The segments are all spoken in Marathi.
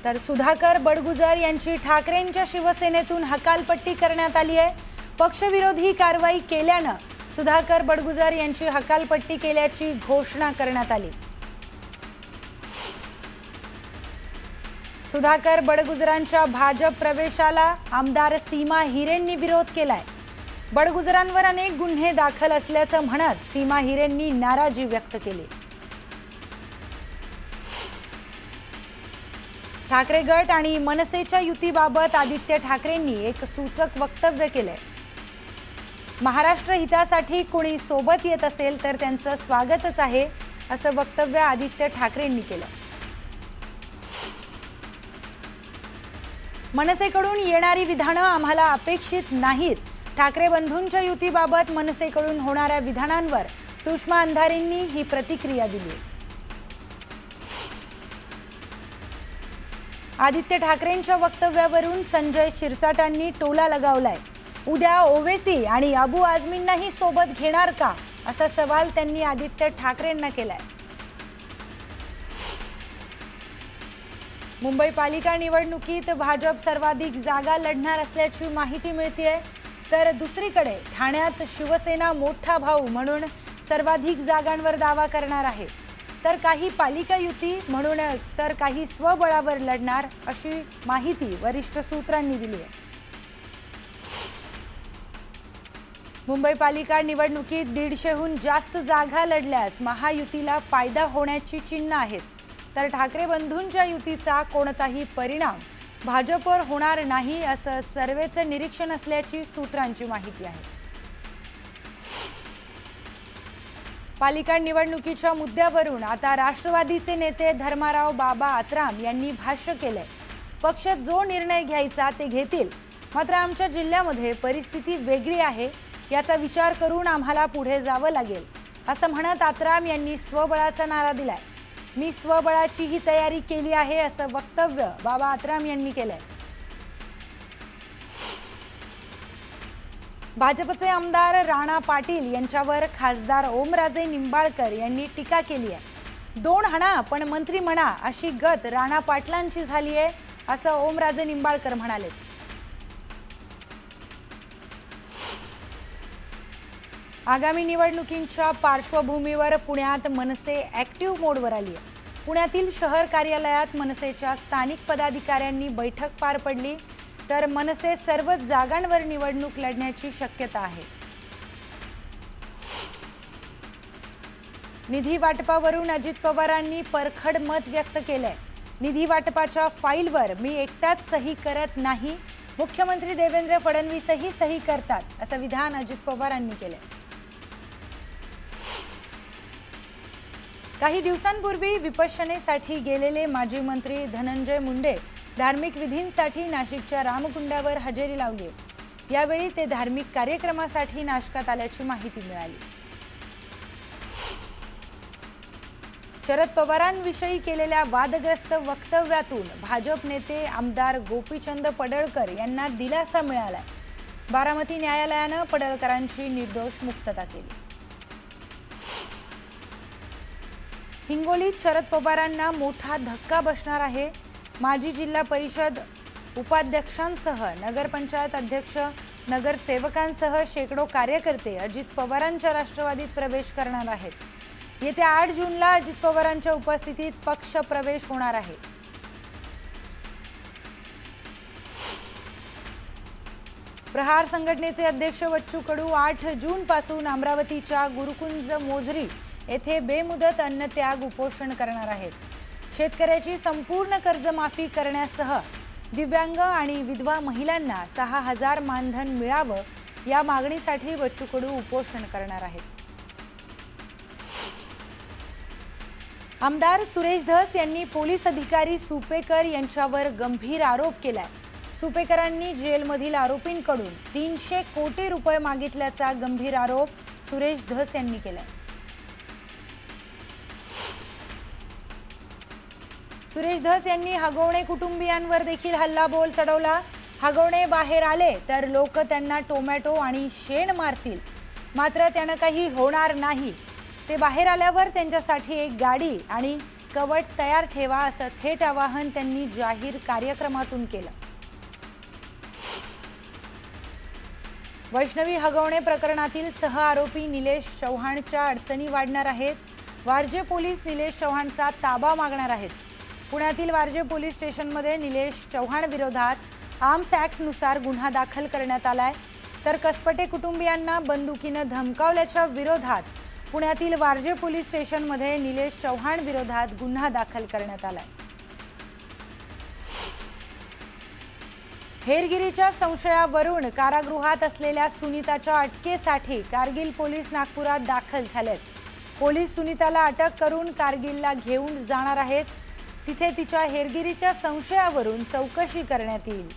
तर सुधाकर बडगुजर यांची ठाकरेंच्या शिवसेनेतून हकालपट्टी करण्यात आली आहे। पक्षविरोधी कारवाई केल्याने सुधाकर बडगुजर यांची हकालपट्टी केल्याची घोषणा करण्यात आली। सुधाकर बडगुजरांच्या भाजप प्रवेशाला आमदार सीमा हिरेंनी विरोध केलाय। बडगुजरांवर अनेक गुन्हे दाखल असल्याचं म्हणत सीमा हिरेंनी नाराजी व्यक्त केली। ठाकरे गट आणि मनसेच्या युतीबाबत आदित्य ठाकरेंनी एक सूचक वक्तव्य केले। महाराष्ट्र हितासाठी कोणी सोबत येत असेल तर त्यांचं स्वागतच आहे, असं वक्तव्य आदित्य ठाकरेंनी केलं। मनसेकडून येणारी विधानं आम्हाला अपेक्षित नाहीत। ठाकरे बंधूंच्या युतीबाबत मनसेकडून होणाऱ्या विधानांवर सुषमा अंधारेंनी ही प्रतिक्रिया दिली। आदित्य ठाकरेंच्या वक्तव्यावरून संजय शिरसाटांनी टोला लगावलाय। उद्या ओवेसी आणि अबू आझमींनाही सोबत घेणार का, असा सवाल त्यांनी आदित्य ठाकरेंना केलाय। मुंबई पालिका निवडणुकीत भाजप सर्वाधिक जागा लढणार असल्याची माहिती मिळतेय, तर दुसरीकडे ठाण्यात शिवसेना मोठा भाऊ म्हणून सर्वाधिक जागांवर दावा करणार आहे, तर काही पालिका युती म्हणून तर काही स्वबळावर लढणार, अशी माहिती वरिष्ठ सूत्रांनी दिली आहे। मुंबई पालिका निवडणुकीत 150हून जास्त जागा लढल्यास महायुतीला फायदा होण्याची चिन्ह आहेत, तर ठाकरे बंधूंच्या युतीचा कोणताही परिणाम भाजपवर होणार नाही, असं सर्वेचं निरीक्षण असल्याची सूत्रांची माहिती आहे। पालिका निवडणुकीच्या मुद्द्यावरून आता राष्ट्रवादीचे नेते धर्माराव बाबा आत्राम यांनी भाष्य केलंय। पक्ष जो निर्णय घ्यायचा ते घेतील, मात्र आमच्या जिल्ह्यामध्ये परिस्थिती वेगळी आहे, याचा विचार करून आम्हाला पुढे जावं लागेल, असं म्हणत आत्राम यांनी स्वबळाचा नारा दिलाय। मी स्वबळाची ही तयारी केली आहे, असं वक्तव्य बाबा आत्राम यांनी केलंय। भाजपचे आमदार राणा पाटील यांच्यावर खासदार ओमराजे निंबाळकर यांनी टीका केली आहे। 2 हाणा पण मंत्री म्हणा अशी गत राणा पाटलांची झाली आहे, असं ओमराजे निंबाळकर म्हणाले। आगामी निवडणुकींच्या पार्श्वभूमीवर पुण्यात मनसे ऍक्टिव्ह मोडवर आली आहे। पुण्यातील शहर कार्यालयात मनसेच्या स्थानिक पदाधिकाऱ्यांनी बैठक पार पडली, तर मनसे सर्व जागांवर निवडणूक लढण्याची शक्यता आहे। निधी वाटपावरून अजित पवारांनी परखड मत व्यक्त केलंय। निधी वाटपाच्या फाईलवर मी एकटाच सही करत नाही, मुख्यमंत्री देवेंद्र फडणवीसही सही करतात, असं विधान अजित पवारांनी केलंय। काही दिवसांपूर्वी विपश्यनेसाठी गेलेले माजी मंत्री धनंजय मुंडे धार्मिक विधींसाठी नाशिकच्या रामकुंडावर हजेरी लावली। यावेळी ते धार्मिक कार्यक्रमासाठी नाशकात आल्याची माहिती मिळाली। शरद पवारांविषयी केलेल्या वादग्रस्त वक्तव्यातून भाजप नेते आमदार गोपीचंद पडळकर यांना दिलासा मिळालाय। बारामती न्यायालयानं पडळकरांची निर्दोष मुक्तता केली। हिंगोलीत शरद पवारांना मोठा धक्का बसणार आहे। माजी जिल्हा परिषद उपाध्यक्षांसह नगरपंचायत अध्यक्ष, नगरसेवकांसह शेकडो कार्यकर्ते अजित पवारांच्या राष्ट्रवादीत प्रवेश करणार आहेत। येत्या 8 जूनला अजित पवारांच्या उपस्थितीत पक्ष प्रवेश होणार आहे। प्रहार संघटनेचे अध्यक्ष बच्चू कडू 8 जून पासून अमरावतीच्या गुरुकुंज मोझरी येथे बेमुदत अन्नत्याग उपोषण करणार आहेत। शेतकऱ्याची संपूर्ण कर्जमाफी करण्यासह दिव्यांग आणि विधवा महिलांना 6000 मानधन मिळावं, या मागणीसाठी बच्चू कडू उपोषण करणार आहेत। आमदार सुरेश धस यांनी पोलीस अधिकारी सुपेकर यांच्यावर गंभीर आरोप केलाय। सुपेकरांनी जेलमधील आरोपींकडून 300 कोटी रुपये मागितल्याचा गंभीर आरोप सुरेश धस यांनी केलाय। सुरेश धस यांनी हगवणे कुटुंबियांवर देखील हल्लाबोल चढवला। हगवणे बाहेर आले तर लोक त्यांना टोमॅटो आणि शेण मारतील, मात्र त्यानं काही होणार नाही। ते बाहेर आल्यावर त्यांच्यासाठी एक गाडी आणि कवच तयार ठेवा असं थेट आवाहन त्यांनी जाहीर कार्यक्रमातून केलं। वैष्णवी हगवणे प्रकरणातील सह आरोपी निलेश चव्हाणच्या अडचणी वाढणार आहेत। वारजे पोलीस निलेश चव्हाणचा ताबा मागणार आहेत। पुण्यातील वारजे पोलीस स्टेशनमध्ये निलेश चव्हाण विरोधात आर्म्स ॲक्टनुसार गुन्हा दाखल करण्यात आलाय। तर कसपटे कुटुंबियांना बंदुकीनं धमकावल्याच्या विरोधात पुण्यातील वारजे पोलीस स्टेशनमध्ये निलेश चव्हाण विरोधात गुन्हा दाखल करण्यात आलाय। हेरगिरीच्या संशयावरून कारागृहात असलेल्या सुनीताच्या अटकेसाठी कारगिल पोलीस नागपुरात दाखल झालेत। पोलीस सुनीताला अटक करून कारगिलला घेऊन जाणार आहेत। तिथे तिच्या हेरगिरीच्या संशयावरून चौकशी करण्यात येईल।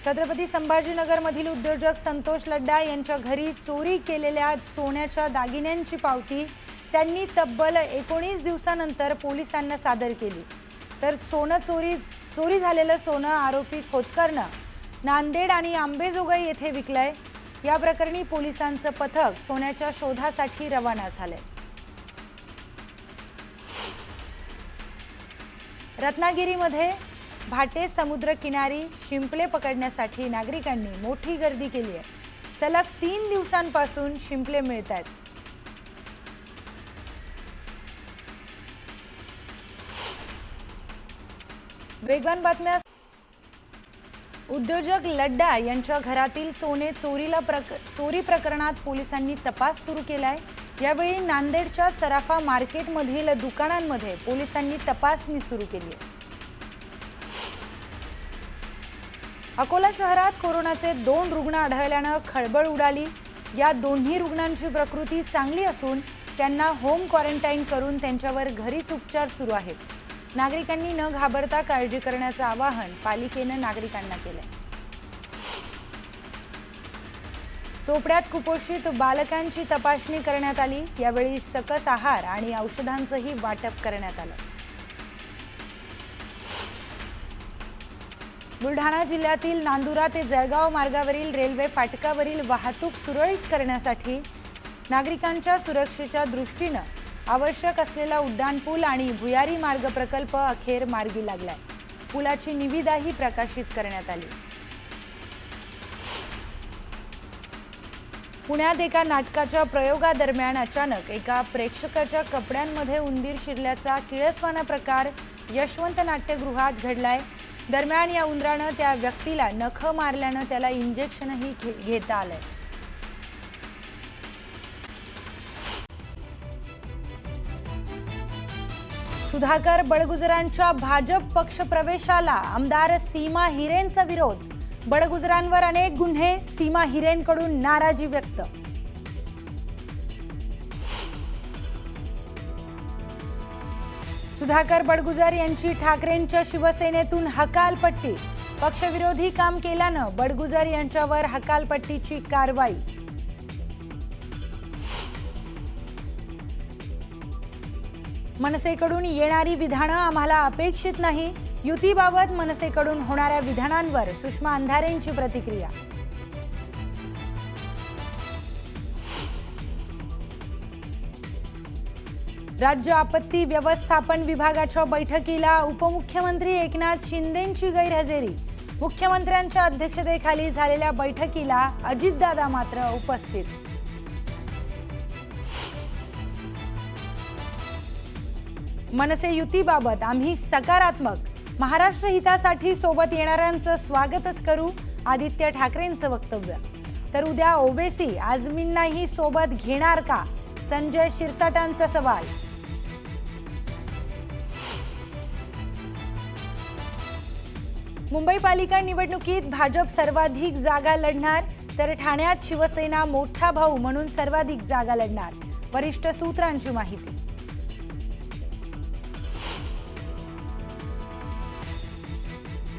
छत्रपती संभाजीनगरमधील उद्योजक संतोष लड्डा यांच्या घरी चोरी केलेल्या सोन्याच्या दागिन्यांची पावती त्यांनी तब्बल 19 दिवसांनंतर पोलिसांना सादर केली। तर चोरी झालेलं सोनं आरोपी खोतकरनं नांदेड आणि अंबेजोगाई येथे विकलंय। या प्रकरणी पोलिसांचं पथक सोन्याच्या शोधासाठी रवाना झालंय। रत्नागिरीमध्ये भाटे समुद्र किनारी शिंपले पकडण्यासाठी नागरिकांनी मोठी गर्दी केली आहे। सलग 3 दिवसांपासून शिंपले मिळत आहेत। वेगवान बातम्या। उद्योजक लड्डा यांच्या घरातील सोने चोरी प्रकरणात पोलिसांनी तपास सुरू केलाय। यावेळी नांदेडच्या सराफा मार्केटमधील दुकानांमध्ये पोलिसांनी तपासणी सुरू केली आहे। अकोला शहरात कोरोनाचे 2 रुग्ण आढळल्यानं खळबळ उडाली। या दोन्ही रुग्णांची प्रकृती चांगली असून त्यांना होम क्वारंटाईन करून त्यांच्यावर घरीच उपचार सुरू आहेत। नागरिकांनी न घाबरता काळजी करण्याचं आवाहन पालिकेनं नागरिकांना केलंय। चोपड्यात कुपोषित बालकांची तपासणी करण्यात आली। यावेळी सकस आहार आणि औषधांचंही वाटप करण्यात आलं। बुलढाणा जिल्ह्यातील नांदुरा ते जळगाव मार्गावरील रेल्वे फाटकावरील वाहतूक सुरळीत करण्यासाठी नागरिकांच्या सुरक्षेच्या दृष्टीनं आवश्यक असलेला उड्डाणपूल आणि भुयारी मार्ग प्रकल्प अखेर मार्गी लागलाय। पुलाची निविदाही प्रकाशित करण्यात आली। पुण्यात एका नाटकाच्या प्रयोगादरम्यान अचानक एका प्रेक्षकाच्या कपड्यांमध्ये उंदीर शिरल्याचा किळसवाना प्रकार यशवंत नाट्यगृहात घडलाय। दरम्यान या उंदरानं त्या व्यक्तीला नख मारल्यानं त्याला इंजेक्शनही घेता आलंय। सुधाकर बडगुजरांच्या भाजप पक्ष प्रवेशाला आमदार सीमा हिरेंचा विरोध। बडगुजरांवर अनेक गुन्हे, सीमा हिरेंकडून नाराजी व्यक्त। सुधाकर बडगुजर यांची ठाकरेंच्या शिवसेनेतून हकालपट्टी। पक्षविरोधी काम केल्यानं बडगुजर यांच्यावर हकालपट्टीची कारवाई। मनसेकडून येणारी विधानं आम्हाला अपेक्षित नाही। युतीबाबत मनसेकडून होणाऱ्या विधानांवर सुषमा अंधारेंची प्रतिक्रिया। राज्य आपत्ती व्यवस्थापन विभागाच्या बैठकीला उपमुख्यमंत्री एकनाथ शिंदेंची गैरहजेरी। मुख्यमंत्र्यांच्या अध्यक्षतेखाली झालेल्या बैठकीला अजितदादा मात्र उपस्थित। मनसे युतीबाबत आम्ही सकारात्मक, महाराष्ट्र हितासाठी सोबत येणाऱ्यांचं स्वागतच करू, आदित्य ठाकरेंचं वक्तव्य। तर उद्या ओवेसी आझमींनाही सोबत घेणार का, संजय शिरसाटांचा सवाल। मुंबई पालिका निवडणुकीत भाजप सर्वाधिक जागा लढणार, तर ठाण्यात शिवसेना मोठा भाऊ म्हणून सर्वाधिक जागा लढणार, वरिष्ठ सूत्रांची माहिती।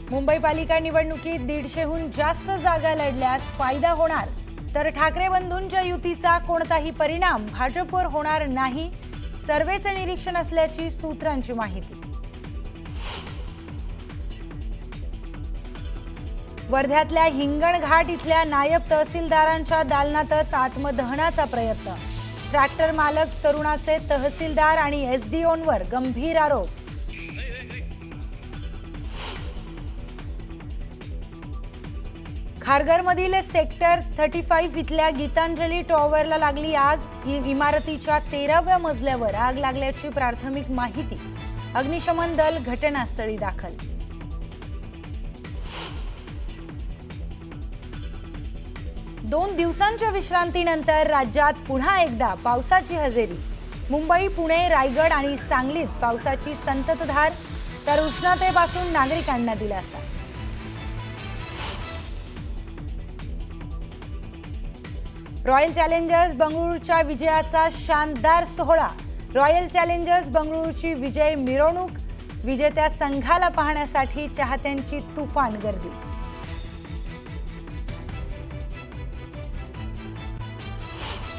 मुंबई पालिका निवडणुकीत 150हून जास्त जागा लढल्यास फायदा होणार, तर ठाकरे बंधूंच्या युतीचा कोणताही परिणाम भाजपवर होणार नाही, सर्वेचे निरीक्षण असल्याची सूत्रांची माहिती। वर्ध्यातल्या हिंगणघाट इथल्या नायब तहसीलदारांच्या दालनातच आत्मदहनाचा प्रयत्न। ट्रॅक्टर मालक तरुणाचे तहसीलदार आणि एसडीओंवर गंभीर आरोप. खारघरमधील सेक्टर 35 इथल्या गीतांजली टॉवरला लागली आग. ही इमारतीच्या 13व्या मजल्यावर आग लागल्याची प्राथमिक माहिती. अग्निशमन दल घटनास्थळी दाखल. दोन दिवसांच्या विश्रांतीनंतर राज्यात पुन्हा एकदा पावसाची हजेरी. मुंबई, पुणे, रायगड आणि सांगलीत पावसाची संततधार, तर उष्णतेपासून नागरिकांना दिलासा. रॉयल चॅलेंजर्स बंगळुरूच्या विजयाचा शानदार सोहळा. रॉयल चॅलेंजर्स बंगळुरूची विजय मिरवणूक. विजेत्या संघाला पाहण्यासाठी चाहत्यांची तुफान गर्दी.